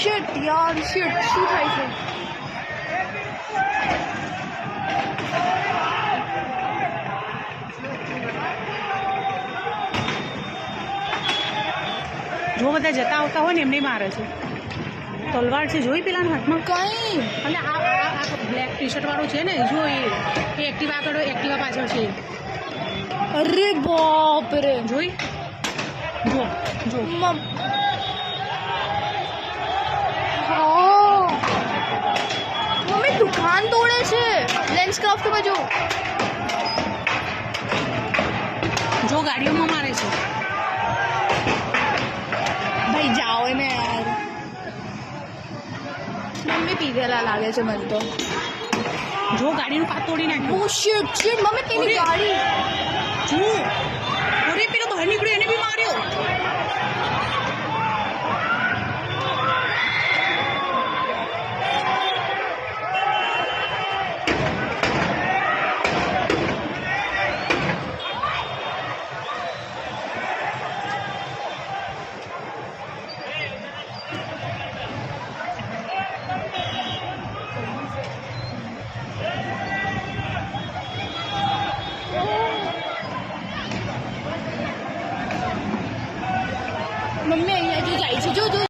shit યાર shit શું થાય છે જો બધા જતા આવતા હોય ને એમને મારે છે તલવાર છે જોઈ પેલા હાથમાં કઈ અને આ બ્લેક ટી શર્ટ વાળો છે ને જો એ એક્ટિવા આગળ એક્ટિવા પાછળ છે અરે બાપ રે જોઈ જો જો મમ્મી દુકાન તોડે છે લેન્સ ક્રાફ્ટમાં જો જો ગાડીઓમાં મારે છે ભાઈ જાઓ ને યાર મમ્મી પીધેલા લાગે છે મને તો જો ગાડીનું કાચ તોડી નાખ્યું ઓ શિટ શિટ મમ્મી પેલી ગાડી જો અરે પેલો બહાર નીકળ્યો એને બી માર્યો મમ્મી અહીંયા જો જાય છે જો જો